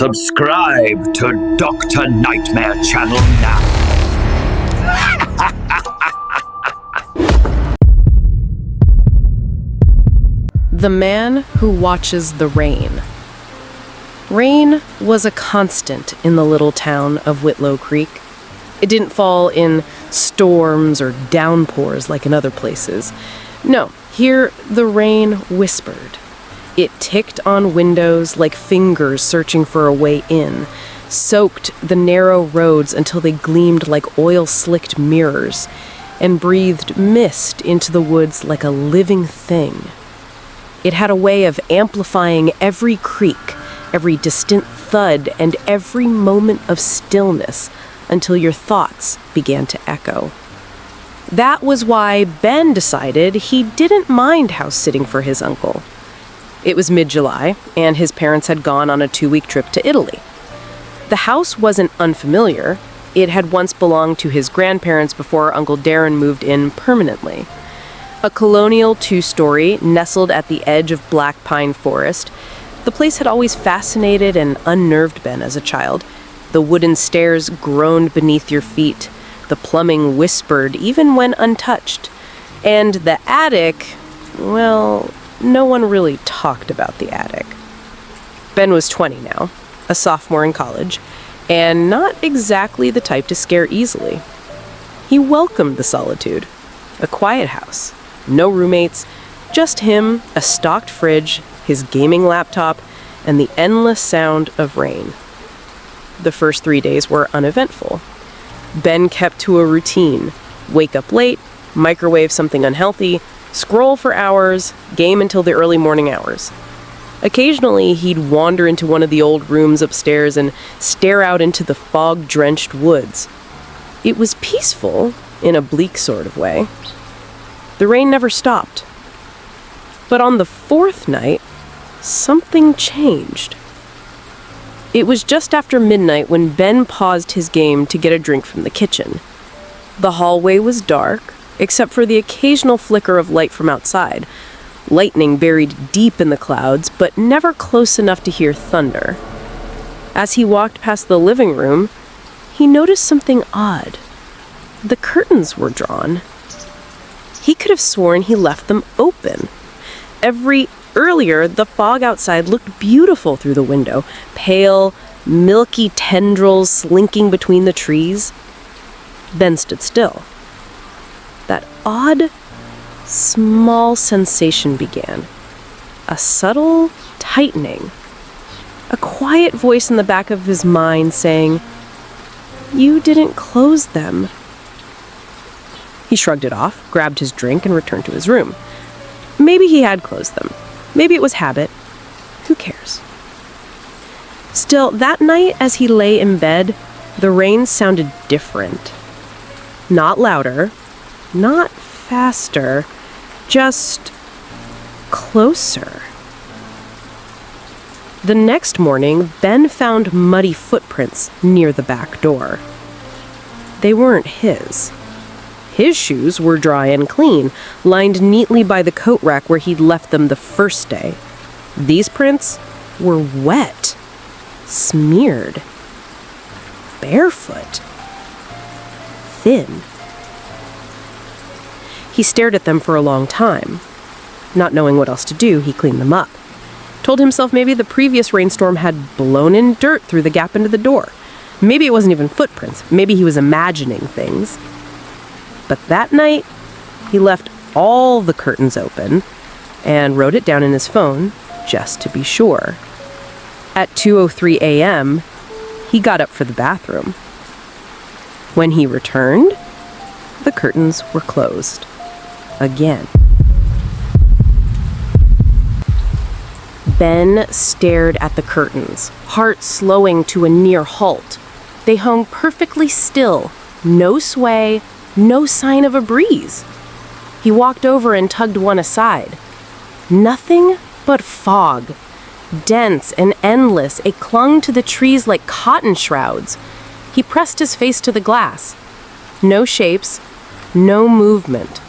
Subscribe to Dr. Nightmare Channel now. The Man Who Watches the Rain. Rain was a constant in the little town of Whitlow Creek. It didn't fall in storms or downpours like in other places. No, here the rain whispered. It ticked on windows like fingers searching for a way in, soaked the narrow roads until they gleamed like oil-slicked mirrors, and breathed mist into the woods like a living thing. It had a way of amplifying every creak, every distant thud, and every moment of stillness until your thoughts began to echo. That was why Ben decided he didn't mind house-sitting for his uncle. It was mid-July, and his parents had gone on a 2-week trip to Italy. The house wasn't unfamiliar. It had once belonged to his grandparents before Uncle Darren moved in permanently. A colonial 2-story nestled at the edge of black pine forest, the place had always fascinated and unnerved Ben as a child. The wooden stairs groaned beneath your feet. The plumbing whispered even when untouched. And the attic, well, no one really talked about the attic. Ben was 20 now, a sophomore in college, and not exactly the type to scare easily. He welcomed the solitude. A quiet house. No roommates, just him, a stocked fridge, his gaming laptop, and the endless sound of rain. The first 3 days were uneventful. Ben kept to a routine. Wake up late, microwave something unhealthy, scroll for hours, game until the early morning hours. Occasionally, he'd wander into one of the old rooms upstairs and stare out into the fog-drenched woods. It was peaceful, in a bleak sort of way. The rain never stopped. But on the 4th night, something changed. It was just after midnight when Ben paused his game to get a drink from the kitchen. The hallway was dark, except for the occasional flicker of light from outside. Lightning buried deep in the clouds, but never close enough to hear thunder. As he walked past the living room, he noticed something odd. The curtains were drawn. He could have sworn he left them open. Earlier, the fog outside looked beautiful through the window, pale, milky tendrils slinking between the trees. Ben stood still. That odd, small sensation began. A subtle tightening. A quiet voice in the back of his mind saying, "You didn't close them." He shrugged it off, grabbed his drink, and returned to his room. Maybe he had closed them. Maybe it was habit. Who cares? Still, that night as he lay in bed, the rain sounded different. Not louder, not faster, just closer. The next morning, Ben found muddy footprints near the back door. They weren't his. His shoes were dry and clean, lined neatly by the coat rack where he'd left them the first day. These prints were wet, smeared, barefoot, thin. He stared at them for a long time. Not knowing what else to do, he cleaned them up. Told himself maybe the previous rainstorm had blown in dirt through the gap into the door. Maybe it wasn't even footprints. Maybe he was imagining things. But that night, he left all the curtains open and wrote it down in his phone just to be sure. At 2:03 a.m., he got up for the bathroom. When he returned, the curtains were closed. Again. Ben stared at the curtains, heart slowing to a near halt. They hung perfectly still, no sway, no sign of a breeze. He walked over and tugged one aside. Nothing but fog. Dense and endless, it clung to the trees like cotton shrouds. He pressed his face to the glass. No shapes, no movement.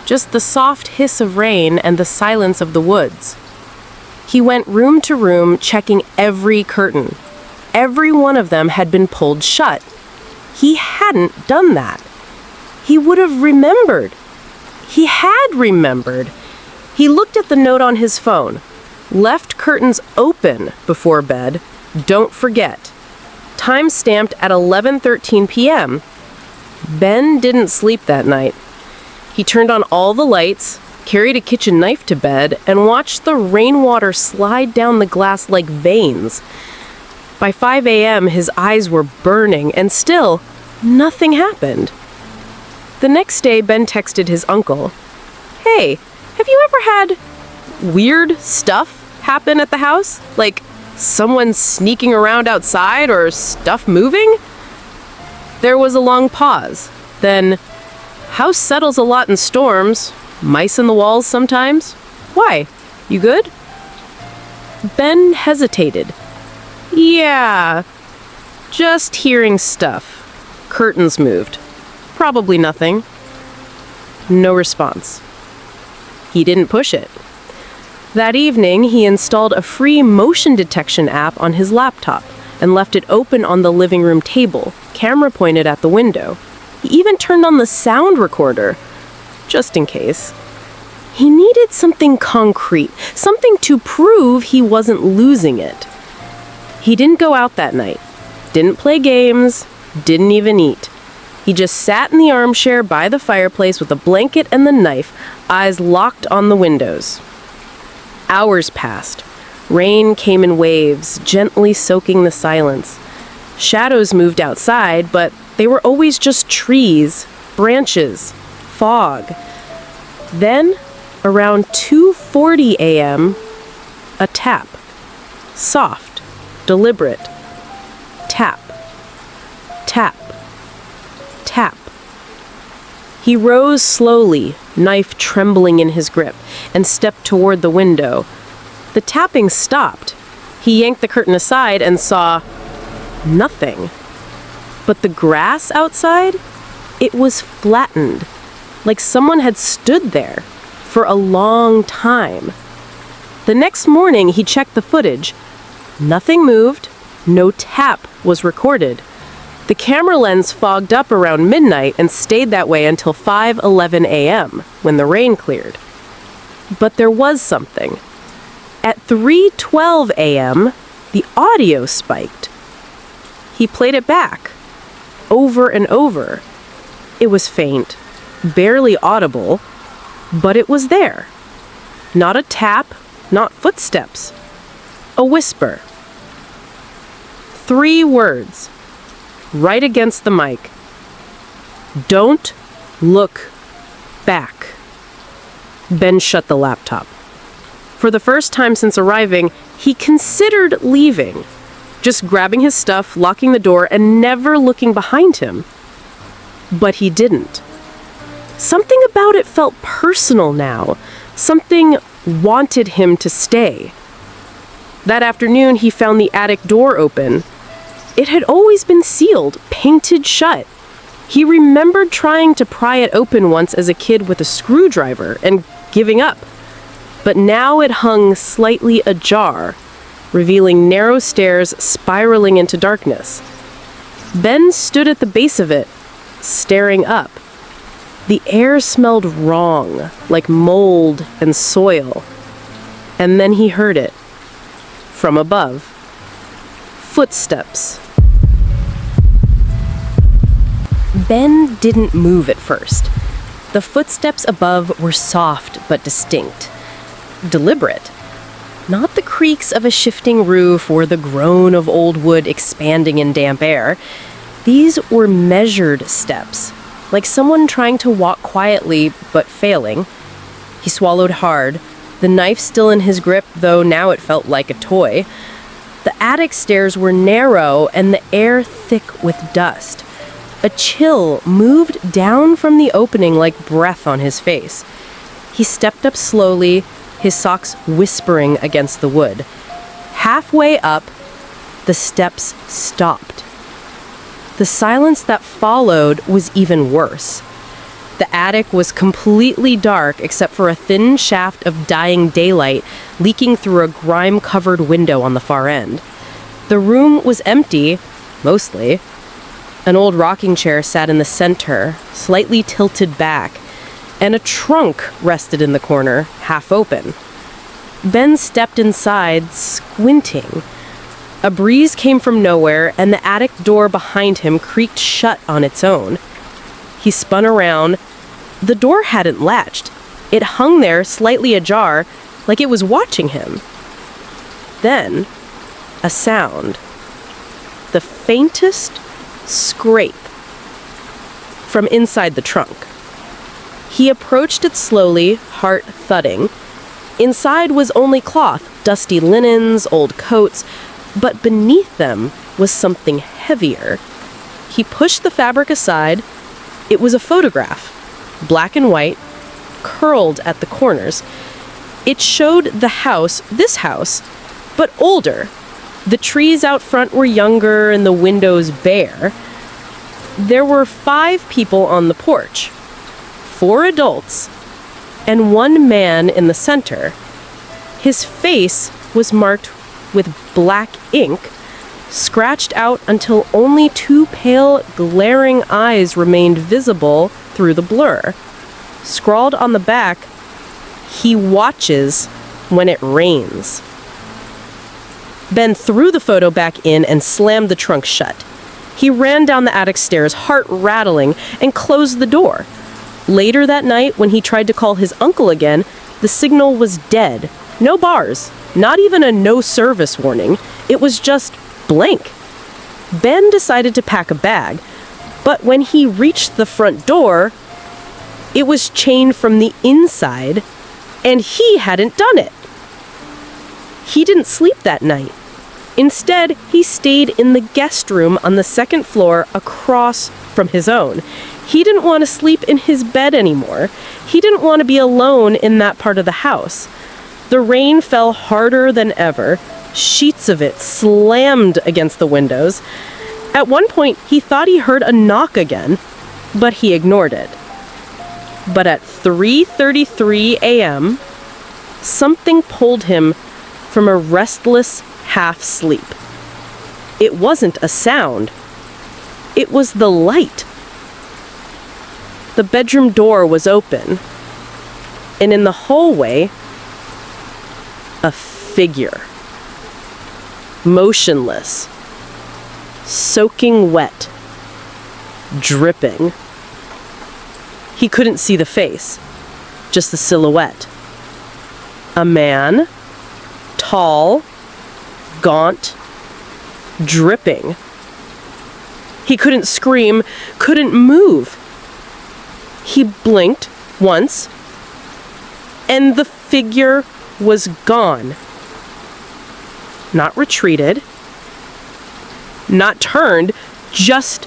Just the soft hiss of rain and the silence of the woods. He went room to room, checking every curtain. every one of them had been pulled shut. He hadn't done that. He would have remembered. He had remembered. He looked at the note on his phone. Left curtains open before bed. Don't forget. Time stamped at 11:13 p.m. Ben didn't sleep that night. He turned on all the lights, carried a kitchen knife to bed, and watched the rainwater slide down the glass like veins. By 5 a.m., his eyes were burning, and still, nothing happened. The next day, Ben texted his uncle, "Hey, have you ever had weird stuff happen at the house? Like someone sneaking around outside or stuff moving?" There was a long pause. Then, "House settles a lot in storms. Mice in the walls sometimes. Why? You good?" Ben hesitated. "Yeah, just hearing stuff. Curtains moved. Probably nothing." No response. He didn't push it. That evening, he installed a free motion detection app on his laptop and left it open on the living room table, camera pointed at the window. He even turned on the sound recorder, just in case. He needed something concrete, something to prove he wasn't losing it. He didn't go out that night, didn't play games, didn't even eat. He just sat in the armchair by the fireplace with a blanket and the knife, eyes locked on the windows. Hours passed. Rain came in waves, gently soaking the silence. Shadows moved outside, but they were always just trees, branches, fog. Then, around 2:40 a.m., a tap. Soft, deliberate. Tap. Tap. Tap. He rose slowly, knife trembling in his grip, and stepped toward the window. The tapping stopped. He yanked the curtain aside and saw nothing. But the grass outside, it was flattened, like someone had stood there for a long time. The next morning, he checked the footage. Nothing moved. No tap was recorded. The camera lens fogged up around midnight and stayed that way until 5:11 a.m., when the rain cleared. But there was something. At 3:12 a.m., the audio spiked. He played it back, over and over. It was faint, barely audible, but it was there. Not a tap, not footsteps. A whisper. 3 words, right against the mic. "Don't look back." Ben shut the laptop. For the first time since arriving, he considered leaving, just grabbing his stuff, locking the door, and never looking behind him. But he didn't. Something about it felt personal now. Something wanted him to stay. That afternoon, he found the attic door open. It had always been sealed, painted shut. He remembered trying to pry it open once as a kid with a screwdriver and giving up. But now it hung slightly ajar, revealing narrow stairs spiraling into darkness. Ben stood at the base of it, staring up. The air smelled wrong, like mold and soil. And then he heard it. From above. Footsteps. Ben didn't move at first. The footsteps above were soft but distinct. Deliberate. Not the creaks of a shifting roof or the groan of old wood expanding in damp air. These were measured steps, like someone trying to walk quietly but failing. He swallowed hard, the knife still in his grip, though now it felt like a toy. The attic stairs were narrow and the air thick with dust. A chill moved down from the opening like breath on his face. He stepped up slowly, his socks whispering against the wood. Halfway up, the steps stopped. The silence that followed was even worse. The attic was completely dark except for a thin shaft of dying daylight leaking through a grime-covered window on the far end. The room was empty, mostly. An old rocking chair sat in the center, slightly tilted back, and a trunk rested in the corner, half open. Ben stepped inside, squinting. A breeze came from nowhere, and the attic door behind him creaked shut on its own. He spun around. The door hadn't latched. It hung there, slightly ajar, like it was watching him. Then, a sound. The faintest scrape from inside the trunk. He approached it slowly, heart thudding. Inside was only cloth, dusty linens, old coats, but beneath them was something heavier. He pushed the fabric aside. It was a photograph, black and white, curled at the corners. It showed the house, this house, but older. The trees out front were younger and the windows bare. There were 5 people on the porch, 4 adults, and 1 man in the center. His face was marked with black ink, scratched out until only 2 pale, glaring eyes remained visible through the blur. Scrawled on the back, "He watches when it rains." Ben threw the photo back in and slammed the trunk shut. He ran down the attic stairs, heart rattling, and closed the door. Later that night, when he tried to call his uncle again, the signal was dead. No bars, not even a no service warning. It was just blank. Ben decided to pack a bag, but when he reached the front door, it was chained from the inside, and he hadn't done it. He didn't sleep that night. Instead, he stayed in the guest room on the 2nd floor across from his own. He didn't want to sleep in his bed anymore. He didn't want to be alone in that part of the house. The rain fell harder than ever. Sheets of it slammed against the windows. At one point, he thought he heard a knock again, but he ignored it. But at 3:33 a.m., something pulled him from a restless half-sleep. It wasn't a sound. It was the light. The bedroom door was open, and in the hallway, a figure. Motionless, soaking wet, dripping. He couldn't see the face, just the silhouette. A man, tall, gaunt, dripping. He couldn't scream, couldn't move. He blinked once, and the figure was gone. Not retreated, not turned, just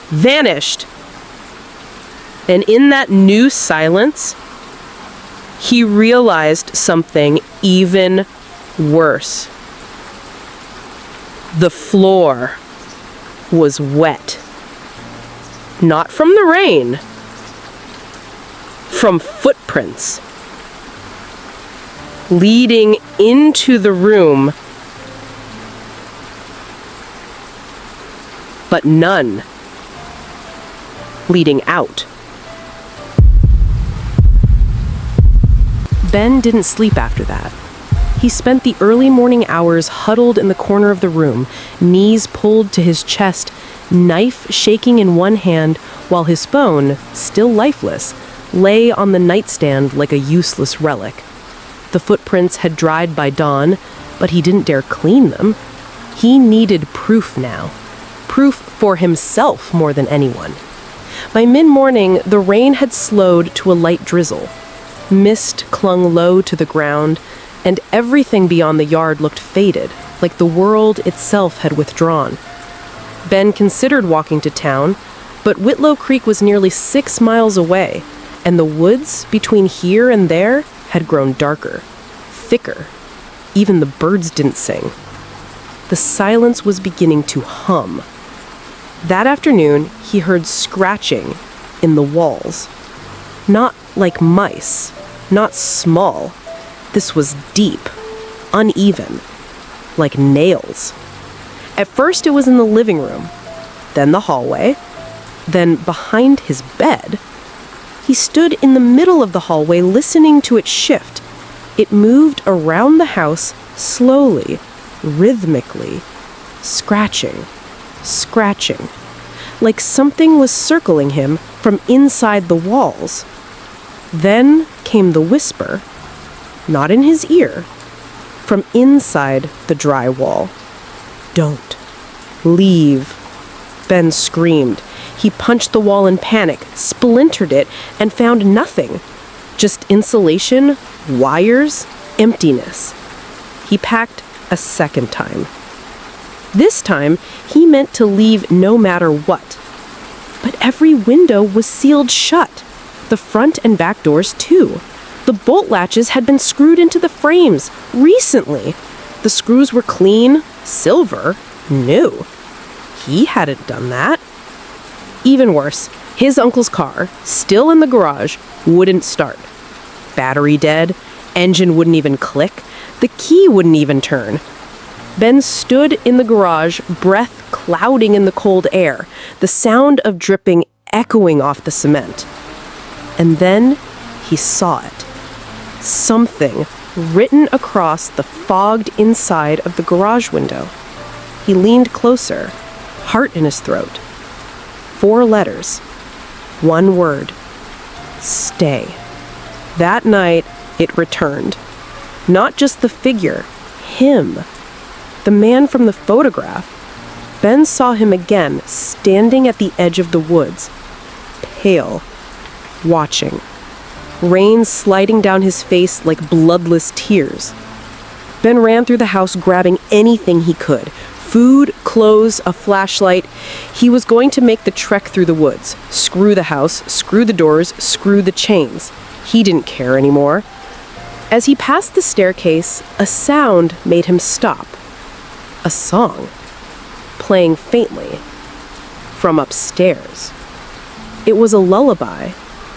vanished. And in that new silence, he realized something even worse. The floor was wet. Not from the rain, from footprints leading into the room, but none leading out. Ben didn't sleep after that. He spent the early morning hours huddled in the corner of the room, knees pulled to his chest, knife shaking in one hand, while his phone, still lifeless, lay on the nightstand like a useless relic. The footprints had dried by dawn, but he didn't dare clean them. He needed proof now. Proof for himself more than anyone. By mid-morning, the rain had slowed to a light drizzle. Mist clung low to the ground, and everything beyond the yard looked faded, like the world itself had withdrawn. Ben considered walking to town, but Whitlow Creek was nearly 6 miles away, and the woods between here and there had grown darker, thicker. Even the birds didn't sing. The silence was beginning to hum. That afternoon, he heard scratching in the walls. Not like mice, not small. This was deep, uneven, like nails. At first it was in the living room, then the hallway, then behind his bed. He stood in the middle of the hallway listening to it shift. It moved around the house slowly, rhythmically, scratching, like something was circling him from inside the walls. Then came the whisper, not in his ear, from inside the dry wall. "Don't. Leave." Ben screamed. He punched the wall in panic, splintered it, and found nothing. Just insulation, wires, emptiness. He packed a second time. This time, he meant to leave no matter what. But every window was sealed shut. The front and back doors, too. The bolt latches had been screwed into the frames recently. The screws were clean, silver, new. He hadn't done that. Even worse, his uncle's car, still in the garage, wouldn't start. Battery dead, engine wouldn't even click, the key wouldn't even turn. Ben stood in the garage, breath clouding in the cold air, the sound of dripping echoing off the cement. And then he saw it. Something written across the fogged inside of the garage window. He leaned closer, heart in his throat. 4 letters. 1 word. Stay. That night, it returned. Not just the figure, him. The man from the photograph. Ben saw him again, standing at the edge of the woods. Pale. Watching. Rain sliding down his face like bloodless tears. Ben ran through the house grabbing anything he could. Food, clothes, a flashlight. He was going to make the trek through the woods. Screw the house, screw the doors, screw the chains. He didn't care anymore. As he passed the staircase, a sound made him stop. A song. Playing faintly. From upstairs. It was a lullaby.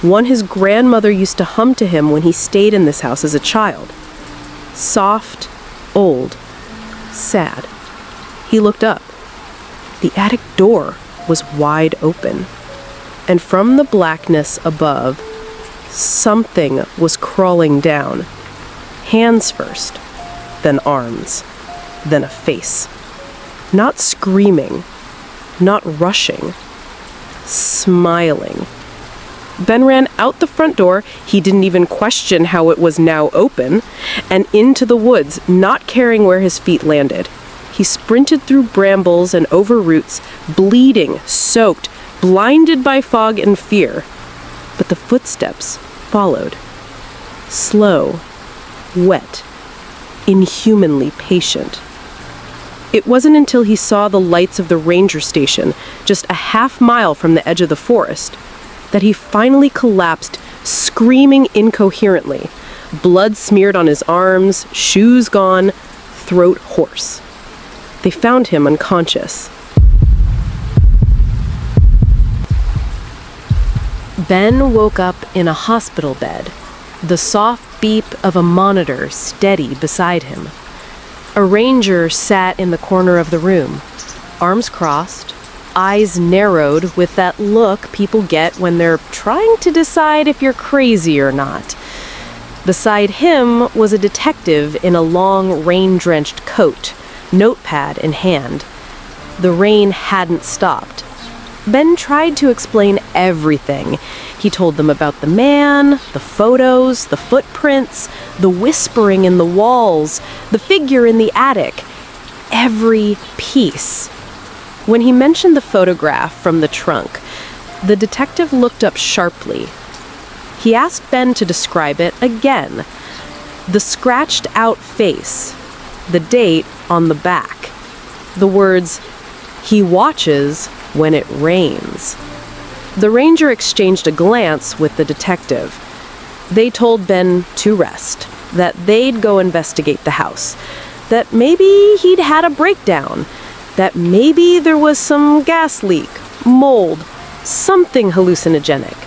One his grandmother used to hum to him when he stayed in this house as a child. Soft, old, sad. He looked up. The attic door was wide open. And from the blackness above, something was crawling down. Hands first, then arms, then a face. Not screaming, not rushing, smiling. Ben ran out the front door, he didn't even question how it was now open, and into the woods, not caring where his feet landed. He sprinted through brambles and over roots, bleeding, soaked, blinded by fog and fear. But the footsteps followed. Slow, wet, inhumanly patient. It wasn't until he saw the lights of the ranger station, just a half-mile from the edge of the forest, that he finally collapsed, screaming incoherently. Blood smeared on his arms, shoes gone, throat hoarse. They found him unconscious. Ben woke up in a hospital bed, the soft beep of a monitor steady beside him. A ranger sat in the corner of the room, arms crossed, eyes narrowed with that look people get when they're trying to decide if you're crazy or not. Beside him was a detective in a long, rain-drenched coat, notepad in hand. The rain hadn't stopped. Ben tried to explain everything. He told them about the man, the photos, the footprints, the whispering in the walls, the figure in the attic. Every piece. When he mentioned the photograph from the trunk, the detective looked up sharply. He asked Ben to describe it again. The scratched-out face, the date on the back, the words, "He watches when it rains." The ranger exchanged a glance with the detective. They told Ben to rest, that they'd go investigate the house, that maybe he'd had a breakdown, that maybe there was some gas leak, mold, something hallucinogenic.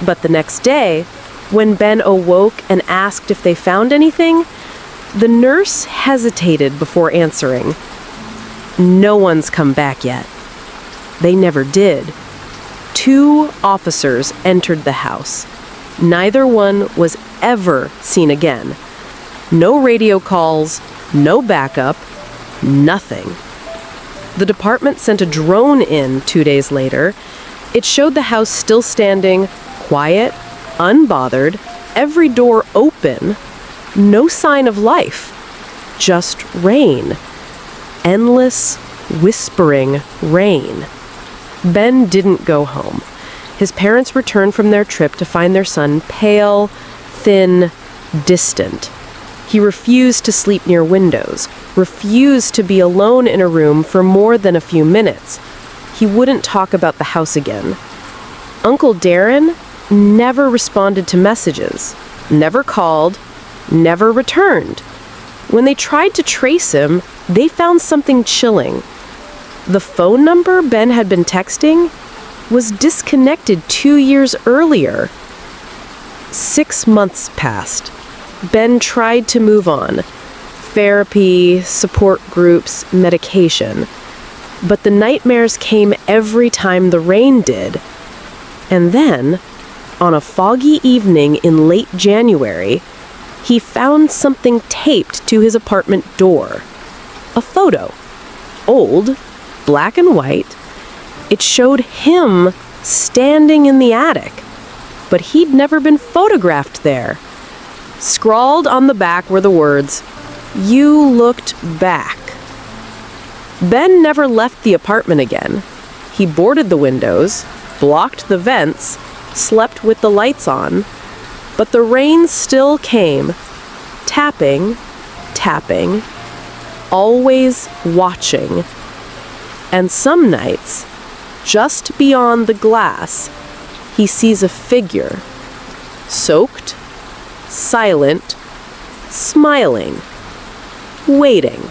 But the next day, when Ben awoke and asked if they found anything, the nurse hesitated before answering. No one's come back yet. They never did. 2 officers entered the house. Neither one was ever seen again. No radio calls, no backup, nothing. The department sent a drone in 2 days later. It showed the house still standing, quiet, unbothered, every door open, no sign of life, just rain. Endless, whispering rain. Ben didn't go home. His parents returned from their trip to find their son pale, thin, distant. He refused to sleep near windows, refused to be alone in a room for more than a few minutes. He wouldn't talk about the house again. Uncle Darren never responded to messages, never called, never returned. When they tried to trace him, they found something chilling. The phone number Ben had been texting was disconnected 2 years earlier. 6 months passed. Ben tried to move on. Therapy, support groups, medication. But the nightmares came every time the rain did. And then, on a foggy evening in late January, he found something taped to his apartment door. A photo. Old, black and white. It showed him standing in the attic, but he'd never been photographed there. Scrawled on the back were the words, "You looked back." Ben never left the apartment again. He boarded the windows, blocked the vents, slept with the lights on, but the rain still came, tapping, tapping, always watching. And some nights, just beyond the glass, he sees a figure, soaked, silent, smiling, waiting.